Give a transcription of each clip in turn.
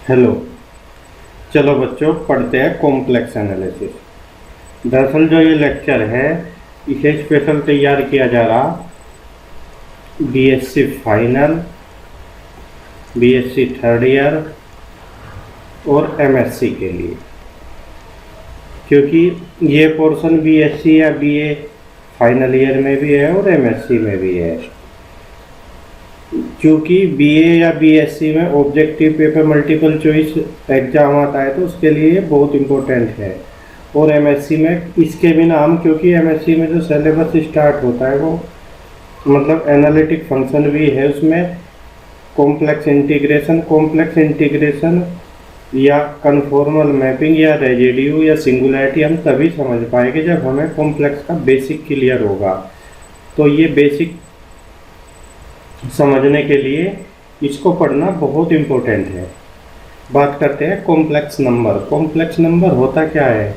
Hello. चलो बच्चों, पढ़ते हैं कॉम्प्लेक्स एनालिसिस। दरअसल जो ये लेक्चर है इसे स्पेशल तैयार किया जा रहा BSc final, BSc third year और एमएससी के लिए, क्योंकि ये पोर्शन बीएससी या बीए फाइनल ईयर में भी है और एमएससी में भी है। क्योंकि बीए या बीएससी में objective paper multiple choice exam आता है तो उसके लिए बहुत इम्पोर्टेंट है। और एमएससी में इसके बिना हम, क्योंकि एमएससी में जो सिलेबस स्टार्ट होता है वो मतलब एनालिटिक फंक्शन भी है उसमें, कॉम्प्लेक्स इंटीग्रेशन या कन्फॉर्मल मैपिंग या रेजिड्यू या सिंगुलैरिटी हम तभी समझ पाएंगे जब हमें कॉम्प्लेक्स का बेसिक क्लियर होगा। तो ये बेसिक समझने के लिए इसको पढ़ना बहुत इम्पोर्टेंट है। बात करते हैं कॉम्प्लेक्स नंबर। कॉम्प्लेक्स नंबर होता क्या है?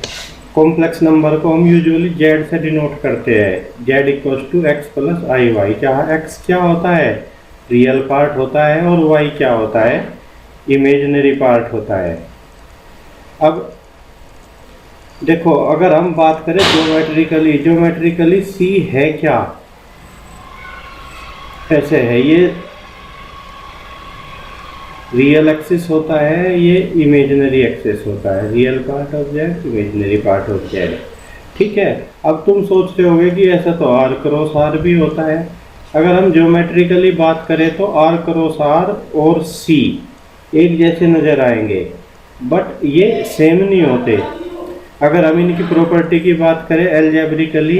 कॉम्प्लेक्स नंबर को हम यूजुअली जेड से डिनोट करते हैं, z equals to x plus i y, जहाँ एक्स क्या होता है? रियल पार्ट होता है और वाई क्या होता है? इमेजिनरी पार्ट होता है। अब देखो, अगर हम बात करें ज्योमेट्रिकली सी है क्या? ऐसे है, ये रियल एक्सिस होता है, ये इमेजिनरी एक्सिस होता है। Real part of Z, imaginary part of Z. ठीक है। अब तुम सोचते होगे कि ऐसा तो आर क्रॉस आर भी होता है। अगर हम ज्योमेट्रिकली बात करें तो आर क्रॉस आर और सी एक जैसे नज़र आएंगे, बट ये सेम नहीं होते। अगर हम इनकी प्रॉपर्टी की बात करें एल्जेब्रिकली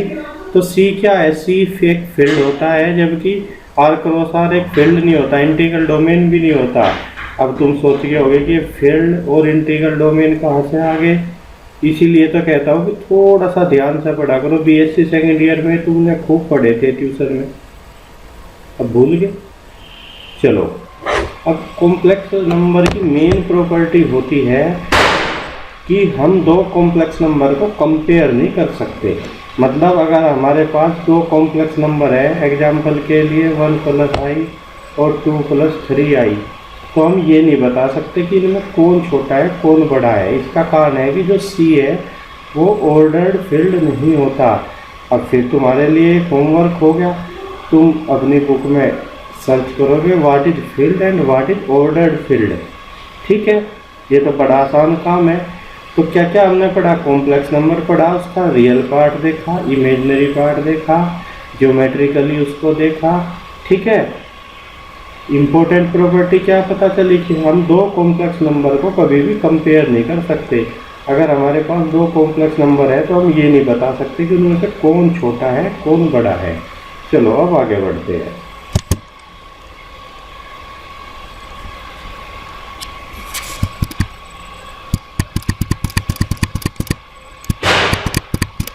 तो सी क्या है? सी एक फील्ड होता है, जबकि आर क्रॉस आर एक फील्ड नहीं होता, इंटीग्रल डोमेन भी नहीं होता। अब तुम सोच रहे होगे कि फील्ड और इंटीग्रल डोमेन कहाँ से आ गए? इसीलिए तो कहता हूँ कि थोड़ा सा ध्यान से पढ़ा करो। बीएससी सेकेंड ईयर में तुमने खूब पढ़े थे ट्यूशन में, अब भूल गए। चलो, अब कॉम्प्लेक्स नंबर की मेन प्रॉपर्टी होती है कि हम दो कॉम्प्लेक्स नंबर को कंपेयर नहीं कर सकते। मतलब अगर हमारे पास दो कॉम्प्लेक्स नंबर है, एग्जाम्पल के लिए 1 + i और 2 + 3i, तो हम ये नहीं बता सकते कि इनमें कौन छोटा है कौन बड़ा है। इसका कारण है कि जो c है वो ऑर्डर्ड फील्ड नहीं होता। अब फिर तुम्हारे लिए होमवर्क हो गया, तुम अपनी बुक में सर्च करोगे what is field and what is ordered field. ठीक है, ये तो बड़ा आसान काम है। तो क्या क्या हमने पढ़ा? कॉम्प्लेक्स नंबर पढ़ा, उसका रियल पार्ट देखा, इमेजिनरी पार्ट देखा, ज्योमेट्रिकली उसको देखा। ठीक है। इम्पोर्टेंट प्रॉपर्टी क्या पता चली कि हम दो कॉम्प्लेक्स नंबर को कभी भी कंपेयर नहीं कर सकते। अगर हमारे पास दो कॉम्प्लेक्स नंबर है तो हम ये नहीं बता सकते कि उनमें से कौन छोटा है कौन बड़ा है। चलो अब आगे बढ़ते हैं।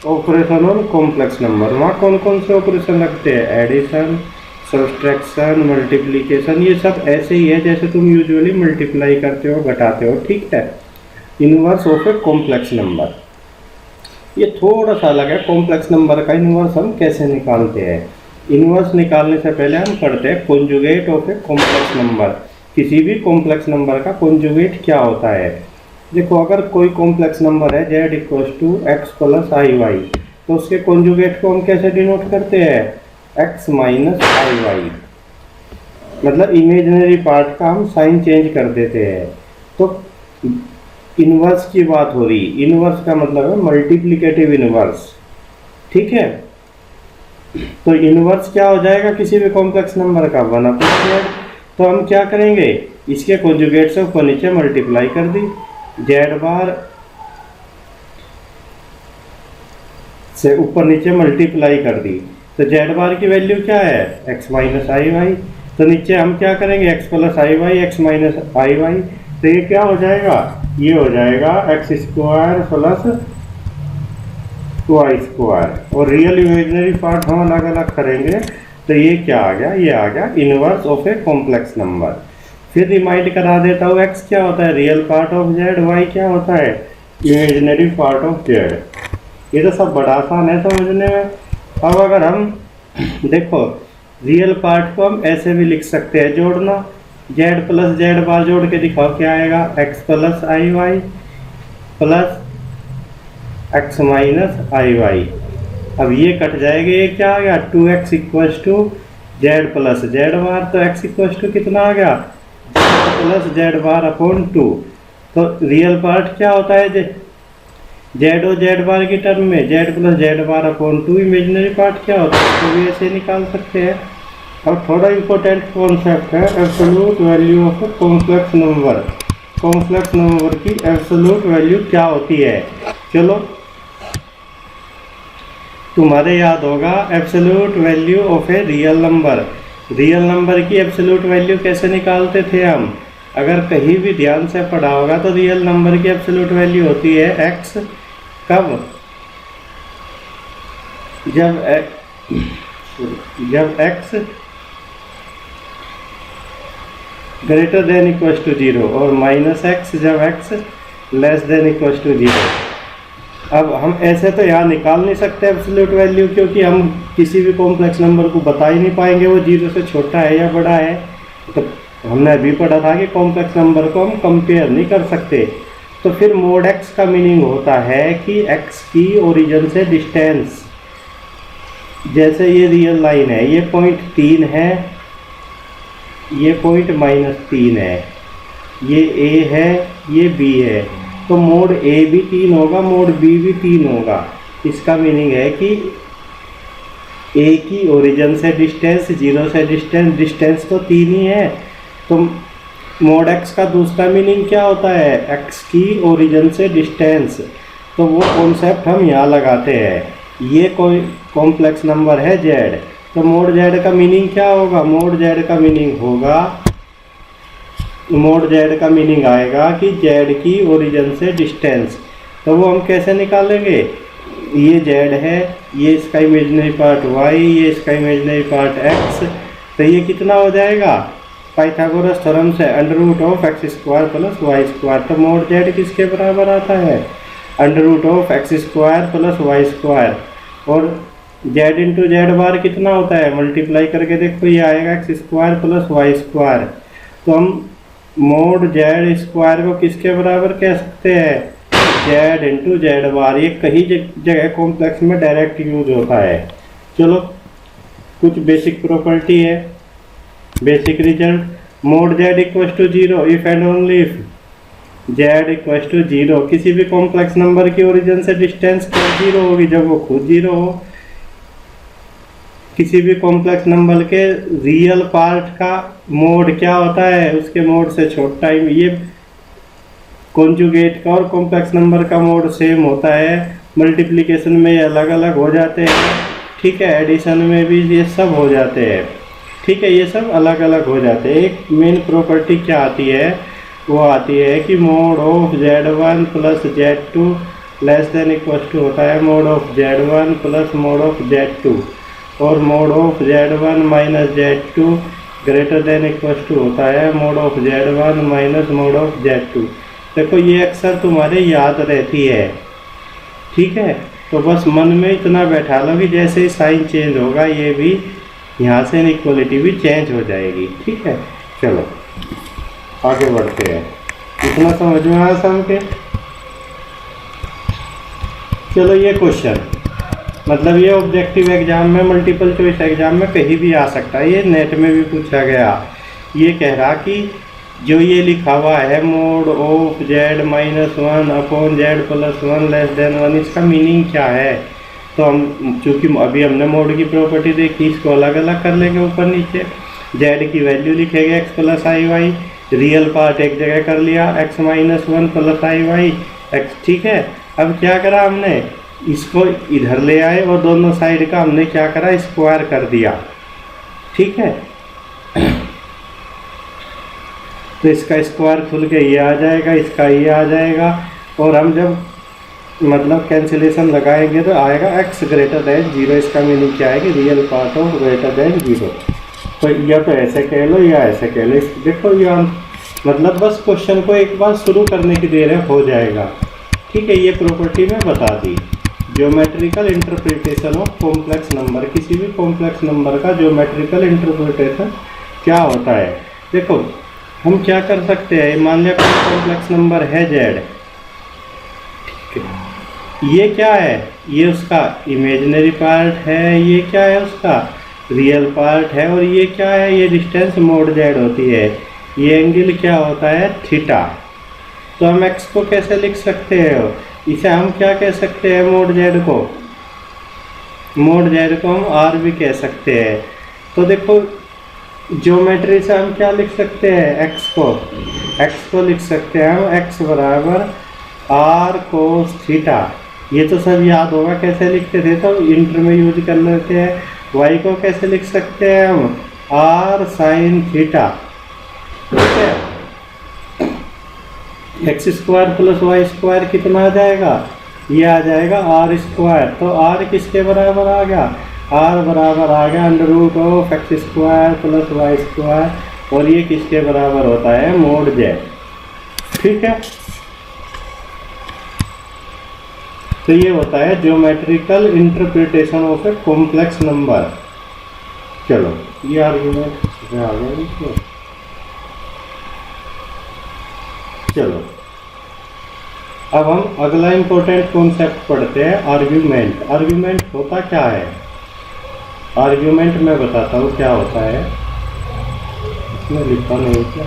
ऑपरेशन ऑन कॉम्प्लेक्स नंबर, वहाँ कौन कौन से ऑपरेशन लगते हैं? Addition, subtraction, multiplication. ये सब ऐसे ही है जैसे तुम यूजुअली मल्टीप्लाई करते हो, घटाते हो। ठीक है। Inverse of a complex number, ये थोड़ा सा अलग है। कॉम्प्लेक्स नंबर का इनवर्स हम कैसे निकालते हैं? इनवर्स निकालने से पहले हम पढ़ते हैं conjugate of a complex number. किसी भी कॉम्प्लेक्स नंबर का कॉन्जुगेट क्या होता है? देखो, अगर कोई कॉम्प्लेक्स नंबर है z equals to x plus i y, तो उसके कॉन्जुगेट को हम कैसे डिनोट करते हैं? x minus i Y. मतलब इमेजिनरी पार्ट का हम साइन चेंज कर देते हैं। तो इनवर्स की बात हो रही, इनवर्स का मतलब है मल्टीप्लिकेटिव इनवर्स। ठीक है। तो इनवर्स क्या हो जाएगा किसी भी कॉम्प्लेक्स नंबर का? 1/z। तो हम क्या करेंगे? इसके कॉन्जुगेट से ऊपर नीचे मल्टीप्लाई कर दी, जेड बार से ऊपर नीचे मल्टीप्लाई कर दी, तो जेड बार की वैल्यू क्या है? x minus i y. तो नीचे हम क्या करेंगे? x plus i Y, x minus i y. तो ये क्या हो जाएगा? ये हो जाएगा x² प्लस 2i²। और रियल इमेजिनरी पार्ट हम अलग अलग करेंगे, तो ये क्या आ गया? ये आ गया inverse of a complex number. फिर रिमाइंड करा देता हूँ, x क्या होता है? Real part of Z. y क्या होता है? Imaginary part of Z. ये तो सब बड़ा आसान है समझने में। अब अगर हम देखो, रियल पार्ट को हम ऐसे भी लिख सकते हैं जोड़ना, जेड प्लस जेड बार जोड़ के दिखाओ क्या आएगा, x plus i y plus x minus i y. अब ये कट जाएगा, ये क्या आ गया, 2x equals to z plus z bar, तो x इक्वल्स टू कितना आ गया, z plus z bar upon 2। तो रियल पार्ट क्या होता है, जेड और जेड बार की टर्म में Z plus z bar upon 2, imaginary part क्या होता है, तो भी ऐसे निकाल सकते हैं। अब थोड़ा इंपॉर्टेंट कॉन्सेप्ट है absolute value of complex number. Complex number की एब्सोल्यूट वैल्यू क्या होती है, चलो तुम्हारे याद होगा absolute value of a real number. Real number की एब्सोल्यूट वैल्यू कैसे निकालते थे हम, अगर कहीं भी ध्यान से पढ़ा होगा तो रियल नंबर की एब्सोल्यूट वैल्यू होती है x, कब, जब x greater than equal to 0 और माइनस x जब x less than equal to 0। अब हम ऐसे तो यहाँ निकाल नहीं सकते एब्सोल्यूट वैल्यू, क्योंकि हम किसी भी कॉम्प्लेक्स नंबर को बता ही नहीं पाएंगे वो 0 से छोटा है या बड़ा है। तो हमने अभी पढ़ा था कि कॉम्प्लेक्स नंबर को हम कंपेयर नहीं कर सकते। तो फिर मोड x का मीनिंग होता है कि x की ओरिजिन से डिस्टेंस, जैसे ये रियल लाइन है, ये पॉइंट 3 है, ये पॉइंट -3 है, ये a है, ये b है, तो मोड a भी 3 होगा, मोड b भी 3 होगा। इसका मीनिंग है कि a की ओरिजिन से डिस्टेंस, 0 से डिस्टेंस तो 3 ही है। तो मोड x का दूसरा मीनिंग क्या होता है, x की ओरिजिन से डिस्टेंस। तो वो कॉन्सेप्ट हम यहाँ लगाते हैं। ये कोई कॉम्प्लेक्स नंबर है z, तो मोड z का मीनिंग क्या होगा, मोड z का मीनिंग होगा, मोड z का मीनिंग आएगा कि z की ओरिजिन से डिस्टेंस। तो वो हम कैसे निकालेंगे, ये z है, ये इसका इमेजिनरी पार्ट y, ये इसका इमेजिनरी पार्ट x, तो ये कितना हो जाएगा, पाइथागोरस थ्योरम से √x² प्लस y²। तो मोड z किसके बराबर आता है, √x² प्लस y²। और z इंटू जेड बार कितना होता है, मल्टीप्लाई करके देखो, ये आएगा x² प्लस y²। तो हम मोड z² को किसके बराबर कह सकते हैं, z इंटू जेड बार। ये कई जगह कॉम्प्लेक्स में डायरेक्ट यूज होता है। चलो कुछ बेसिक प्रॉपर्टी है, basic result, mod z equal to 0 if and only if z equal to 0। किसी भी कॉम्प्लेक्स नंबर की ओरिजिन से डिस्टेंस 0 होगी जब वो खुद 0 हो। किसी भी कॉम्प्लेक्स नंबर के रियल पार्ट का मोड क्या होता है, उसके मोड से छोटा ही। ये कॉन्जुगेट का और कॉम्प्लेक्स नंबर का मोड सेम होता है, मल्टीप्लिकेशन में ये अलग अलग हो जाते हैं, ठीक है, एडिशन में भी ये सब हो जाते हैं, ठीक है, ये सब अलग अलग हो जाते हैं। एक मेन प्रॉपर्टी क्या आती है, वो आती है कि mod of z1 plus z2 less than equal to होता है mod of z1 plus mod of z2, और mod of z1 minus z2 greater than equal to होता है mod of z1 minus mod of z2। देखो ये अक्सर तुम्हारे याद रहती है, ठीक है, तो बस मन में इतना बैठा लो कि जैसे ही साइन चेंज होगा ये भी यहाँ से इनइक्वालिटी भी चेंज हो जाएगी, ठीक है। चलो आगे बढ़ते हैं, इतना समझ में आया सबके। चलो ये क्वेश्चन मतलब ये ऑब्जेक्टिव एग्जाम में, मल्टीपल चॉइस एग्जाम में कहीं भी आ सकता है, ये नेट में भी पूछा गया। ये कह रहा कि जो ये लिखा हुआ है mod of z-1 upon z+1 less than 1, इसका मीनिंग क्या है। तो हम चूँकि अभी हमने मोड की प्रॉपर्टी देखी, इसको अलग अलग कर लेंगे ऊपर नीचे। z की वैल्यू लिखेंगे x plus i Y, real part एक जगह कर लिया x-1 plus i Y x, ठीक है। अब क्या करा हमने, इसको इधर ले आए और दोनों साइड का हमने क्या करा, स्क्वायर कर दिया, ठीक है। तो इसका स्क्वायर खुल के ये आ जाएगा, इसका ये आ जाएगा, और हम जब मतलब कैंसिलेशन लगाएंगे तो आएगा x ग्रेटर देन 0। इसका मीनिंग क्या है कि real part of greater than 0। तो या तो ऐसे कह लो या ऐसे कह लो। देखो ये मतलब बस क्वेश्चन को एक बार शुरू करने की देर है, हो जाएगा, ठीक है। ये प्रॉपर्टी में बता दी, geometrical interpretation of complex number. किसी भी कॉम्प्लेक्स नंबर का ज्योमेट्रिकल इंटरप्रिटेशन क्या होता है। देखो हम क्या कर सकते हैं, मान लिया कोई कॉम्प्लेक्स नंबर है जेड, ठीक है, ये क्या है, ये उसका इमेजिनरी पार्ट है, ये क्या है उसका रियल पार्ट है, और ये क्या है, ये डिस्टेंस मोड जेड होती है, ये एंगल क्या होता है थीटा। तो हम x को कैसे लिख सकते हैं, इसे हम क्या कह सकते हैं, मोड जेड को, मोड जेड को हम r भी कह सकते हैं। तो देखो ज्योमेट्री से हम क्या लिख सकते हैं, x को लिख सकते हैं हम x बराबर r cos थीटा। ये तो सब याद होगा कैसे लिखते थे, तो इंटर में यूज कर लेते हैं। y को कैसे लिख सकते हैं हम, r sin थीटा, ठीक है। X square plus y square कितना आ जाएगा, ये आ जाएगा आर स्क्वायर। तो आर किसके बराबर आ गया, आर बराबर आ गया under root of x square plus y square, और ये किसके बराबर होता है, मोड जेड, ठीक है। तो ये होता है geometrical interpretation of a complex number. चलो ये आर्गुमेंट आ गया। चलो अब हम अगला इंपॉर्टेंट कॉन्सेप्ट पढ़ते हैं, आर्ग्यूमेंट। आर्ग्यूमेंट होता क्या है, आर्ग्यूमेंट मैं बताता हूँ क्या होता है, इसमें लिखा नहीं क्या।